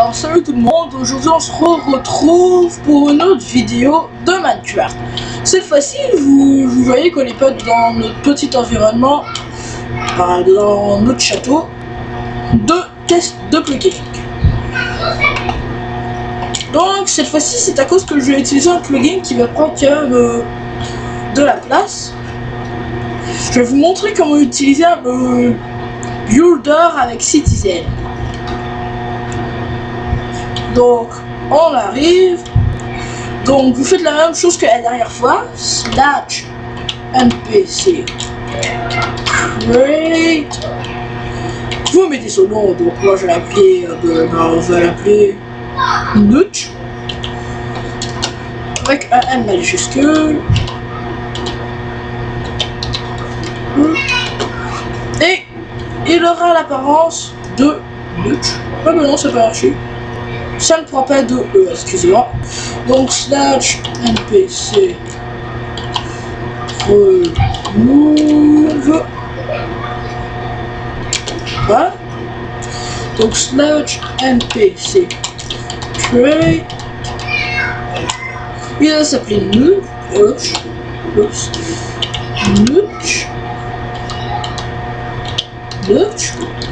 Alors salut tout le monde, aujourd'hui on se retrouve pour une autre vidéo de Minecraft. Cette fois-ci, vous voyez qu'on n'est pas dans notre petit environnement, dans notre château de test de plugin. Donc cette fois-ci c'est à cause que je vais utiliser un plugin qui va prendre de la place. Je vais vous montrer comment utiliser un builder avec Citizen. Donc on arrive, donc vous faites la même chose que la dernière fois, slash npc create, vous mettez son nom, donc moi je vais l'appeler, on va l'appeler Nutch, avec un N majuscule, et il aura l'apparence de Nutch. Ah mais non, c'est pas marché. Ça ne prend pas de E, excusez-moi. Donc slash npc remove. Voilà. Donc slash npc create. Il va s'appeler Nutch.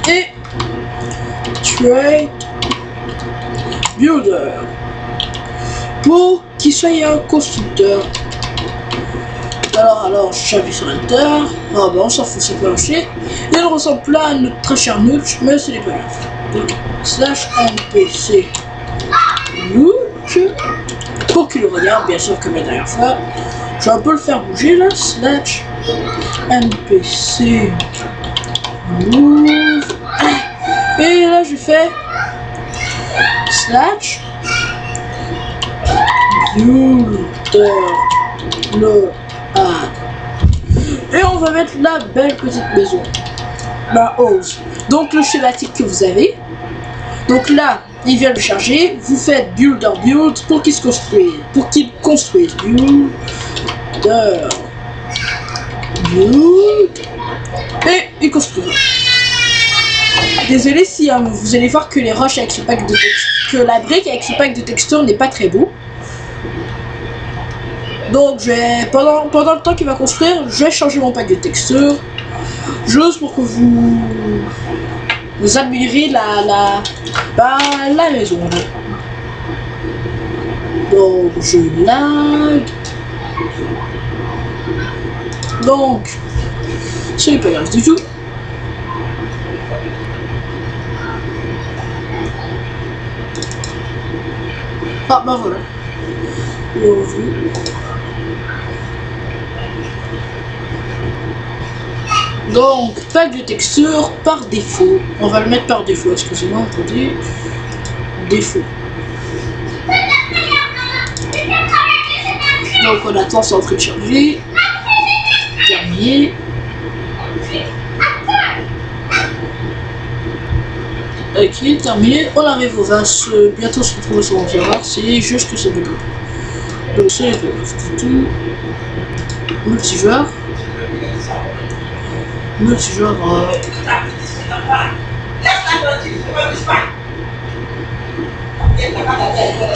Et create builder pour qu'il soit un constructeur. Alors j'appuie sur Enter. Ah bah on s'en fout, c'est pas marché. Il ressemble pas à notre très cher Nutch, mais ce n'est pas grave. Donc slash npc Nutch pour qu'il regarde, bien sûr comme la dernière fois. Je vais un peu le faire bouger là. Slash npc move. Et là je fais slash builder le add. Et on va mettre la belle petite maison, la house. Donc le schématique que vous avez. Donc là, il vient de charger. Vous faites builder build pour qu'il se construise. Builder build. Et il construira. Désolé si vous allez voir que les roches avec ce pack de texture, que la brique avec ce pack de texture n'est pas très beau. Donc je vais, pendant le temps qu'il va construire, je vais changer mon pack de texture. Juste pour que vous admirez la maison. Donc je lag. Donc ce n'est pas grave du tout. Ah bah voilà. Donc pack de texture par défaut. On va le mettre par défaut, excusez-moi, attendez. Défaut. Donc on attend, c'est en train de charger. Terminé. Ok, terminé. On arrive au vase. Bientôt se retrouver sur mon serveur. C'est juste que c'est double. Donc c'est tout. Multijoueur.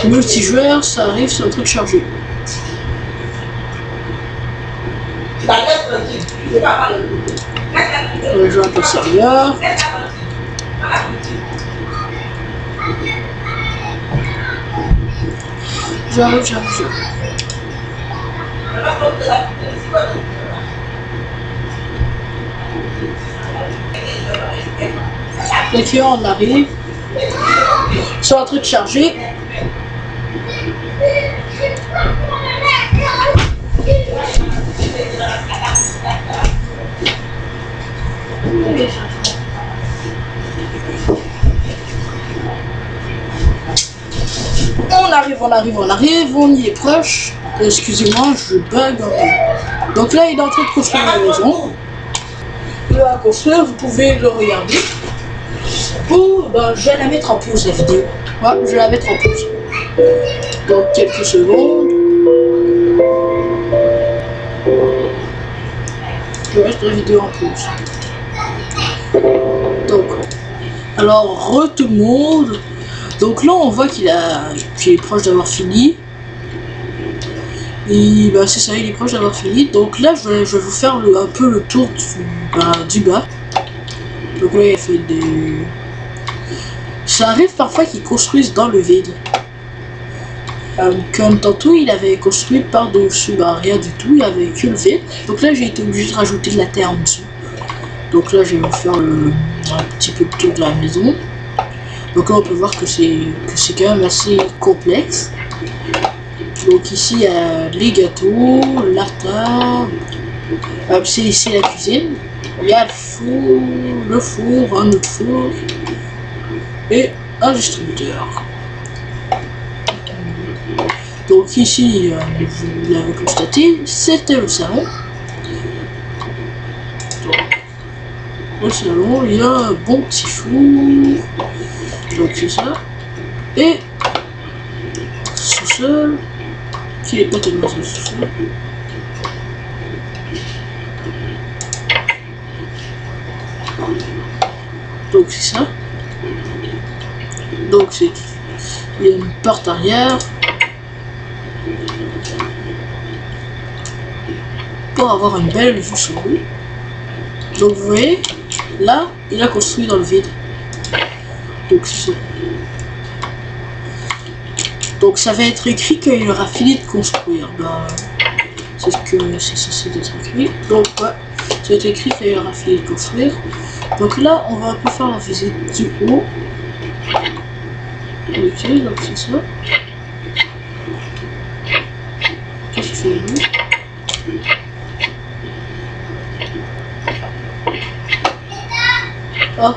Multijoueur, ça arrive, c'est en train de charger. On va jouer un peu serveur. J'arrive. Ok, on arrive. Ils sont en train de charger. On arrive, on y est proche. Excusez-moi, je bug un peu. Donc là, il est en train de construire la maison. Il va construire, vous pouvez le regarder. Ou je vais la mettre en pause la vidéo. Ouais, je vais la mettre en pause. Donc quelques secondes. Je reste la vidéo en pause. Donc, alors, tout le monde. Donc là on voit qu'il est proche d'avoir fini. Et bah c'est ça, il est proche d'avoir fini. Donc là je vais vous faire un peu le tour du bas. Donc là il a fait des... Ça arrive parfois qu'ils construisent dans le vide. Comme tantôt il avait construit par-dessus, bah rien du tout, il avait que le vide. Donc là j'ai été obligé de rajouter de la terre en dessous. Donc là je vais vous faire un petit peu le tour de la maison. Donc là on peut voir que c'est quand même assez complexe. Donc ici il y a les gâteaux, la table, c'est ici la cuisine. Il y a le four, un autre four et un distributeur. Donc ici, vous l'avez constaté, c'était le salon. Donc, le salon, il y a un bon petit four. Donc c'est ça. Et sous-sol, qui est pas tellement le sous-sol. Donc c'est ça. Donc c'est... Il y a une porte arrière. Pour avoir une belle vue sur lui. Donc vous voyez, là, il a construit dans le vide. Donc c'est ça. Donc ça va être écrit qu'il aura fini de construire. Bah, c'est ce que c'est censé être écrit. Donc ouais, ça va être écrit qu'il aura fini de construire. Donc là, on va un peu faire la visite du haut. Ok, donc c'est ça. Qu'est-ce que c'est lui? Ah,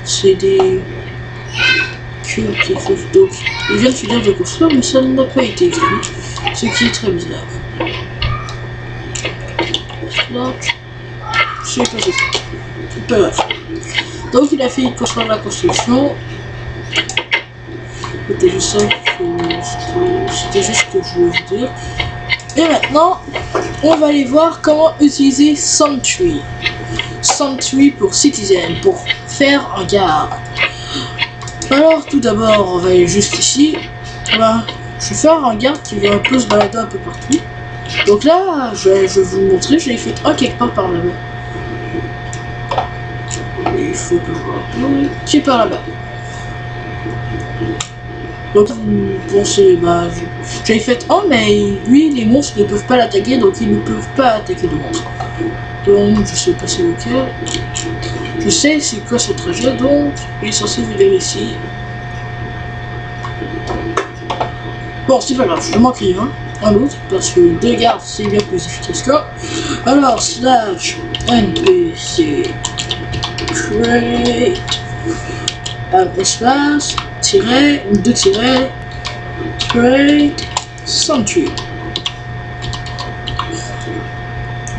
c'est des cubes quelque chose. Donc, il vient de finir de construire, mais ça n'a pas été écrit, ce qui est très bizarre. Là, c'est pas ça. C'est pas grave. Donc, il a fini de construire la construction. C'était juste ça c'était juste ce que je voulais vous dire. Et maintenant, on va aller voir comment utiliser Sentry. Sentry pour Citizen, pour faire un garde. Alors tout d'abord, on va aller juste ici. Voilà. Je vais faire un garde qui va un peu se balader un peu partout. Donc là, je vais vous montrer, j'en ai fait un quelque part par là-bas. Il faut que voir qui est par là-bas. Donc vous pensez, bah, j'avais fait un, mais lui, les monstres ne peuvent pas l'attaquer, donc ils ne peuvent pas attaquer de monstres. Donc je sais pas c'est lequel. Je sais c'est quoi ce trajet, donc il est censé venir ici. Bon, c'est pas grave, je m'en crie un autre, parce que deux gardes c'est bien plus efficace qu'un. Alors, slash NPC create espace tiret, deux tirets, create Sentry.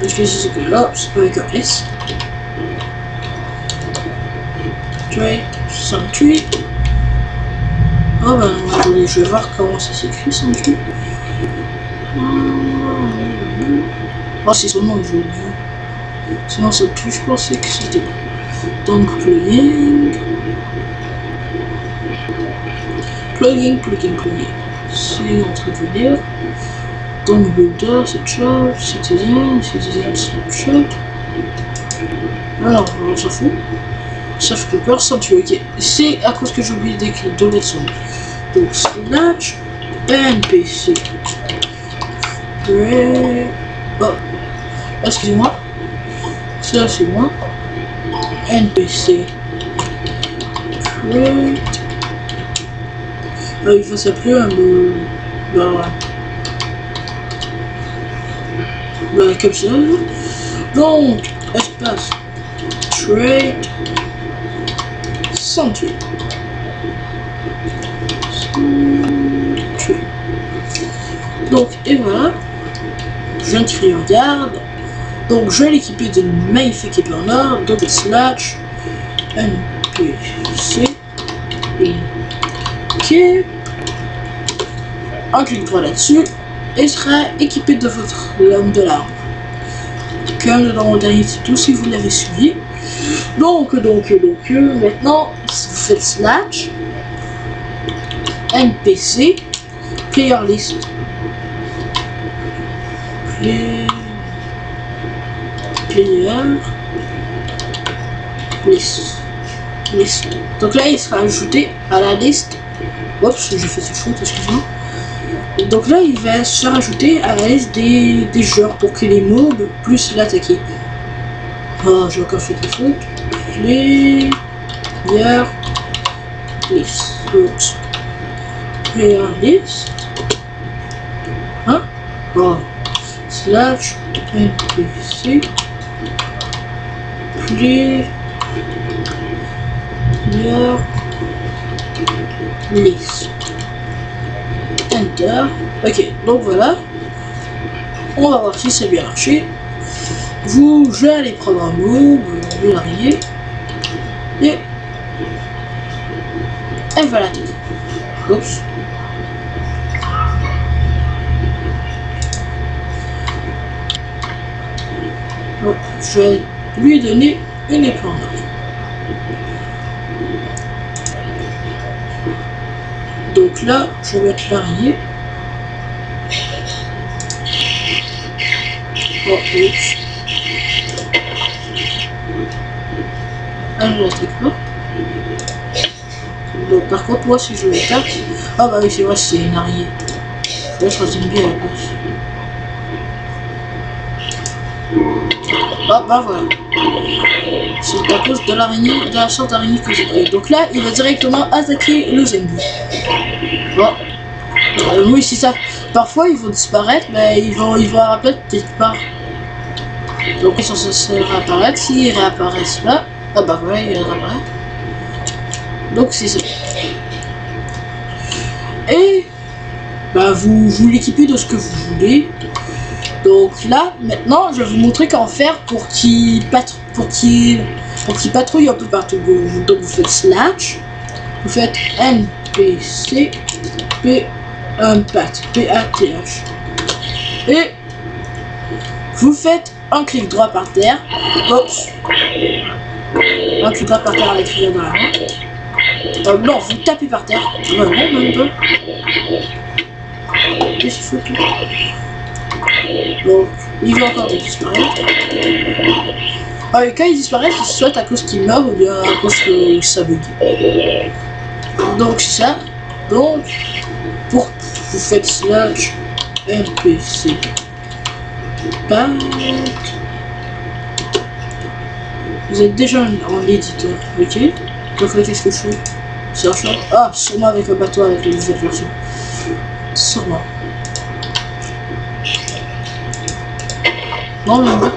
Je vais essayer que là, c'est pas avec un S. Create Sentry. Oh ben, attendez, je vais voir comment ça s'écrit Sentry. Oh, c'est son nom, je l'ai dit. Sinon, Sentry, je pensais que c'était bon. Donc, plugin. Plugin. C'est en train de venir. Donc, builder, c'est shot, citizen, snapshot. Alors, on s'en fout. Sauf que personne tu ok. C'est à cause que j'ai oublié d'écrire deux lettres son. Donc, slash NPC. Oh, excusez-moi. Ça, c'est moi. NPC. Create. Il faut s'appeler un mot. Comme ça. Donc, espace. Trade. Sentry. Donc, et voilà. Je viens de créer un garde. Donc, je vais l'équiper d'une magnifique épée en or. Donc, slash NPC. Ok. Un clic droit là-dessus. Et sera équipé de votre lame de l'arbre. Comme dans mon dernier tuto, si vous l'avez suivi. Donc, maintenant, si vous faites slash, NPC player list. Player list. Donc là il sera ajouté à la liste. Oups, j'ai fait cette faute, excusez-moi. Donc là il va se faire ajouter à la liste des joueurs pour que les mobs puissent l'attaquer. Oh, j'ai encore fait des fautes. Player list. Oups. Player list. Hein? Oh. Slash NPC player list. Enter. Ok, donc voilà. On va voir si ça a bien marché. Je vais aller prendre un mot, de l'araignée. Et elle va l'attaquer. Oups. Donc, je vais lui donner une épée en or. Donc là, je vais mettre l'araignée. Oh, oups. Elle ne l'attaque pas. Donc par contre, moi si je l'attaque... Ah bah oui, c'est vrai, c'est une araignée. Là, je reste bien à la place. Ah bah voilà. C'est à cause de l'araignée, de la sorte d'araignée que j'ai pris. Donc là, il va directement attaquer le zombie. Bon. Oui, c'est ça. Parfois, ils vont disparaître, mais ils vont apparaître quelque part. Donc ils sont censés réapparaître. S'ils réapparaissent là, ah bah voilà, ils réapparaissent. Donc c'est ça. Et bah vous l'équipez de ce que vous voulez. Donc là, maintenant, je vais vous montrer comment faire pour qu'il patrouille un peu partout. Donc vous faites slash, vous faites npc pat et vous faites un clic droit par terre. Oups. Un clic droit par terre avec rien dans la main. Non, vous tapez par terre. Non, même pas. Qu'est-ce qu'il faut tout? Donc, il va encore disparaître. Ah, et quand il disparaît, c'est soit à cause qu'il meurt ou bien à cause que ça bug. Donc, c'est ça. Donc, pour vous faites slash npc pat. Vous êtes déjà en éditeur, ok? Donc là, qu'est-ce que je fais? C'est un choix. Ah, sûrement avec un bateau avec les nouvelles versions. Sûrement. Non, même pas.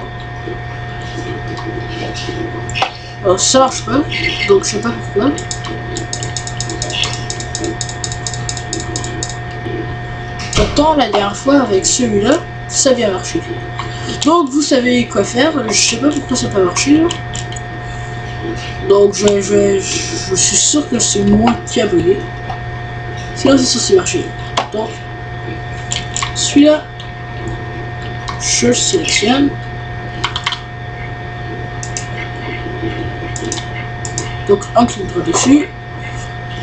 Alors, ça marche pas, donc je sais pas pourquoi. Pourtant, la dernière fois avec celui-là, ça a bien marché. Donc, vous savez quoi faire. Je sais pas pourquoi ça n'a pas marché. Là. Donc, je suis sûr que c'est moi qui a bugué. Sinon, c'est censé marcher. Donc, celui-là, je le sélectionne. Donc, un clic droit dessus.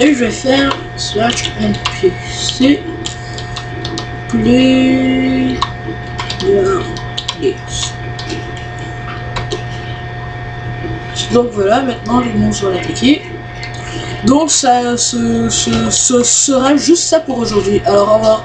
Et je vais faire slash npc player list. Donc voilà, maintenant les monstres vont l'attaquer. Donc ça sera juste ça pour aujourd'hui. Alors au revoir.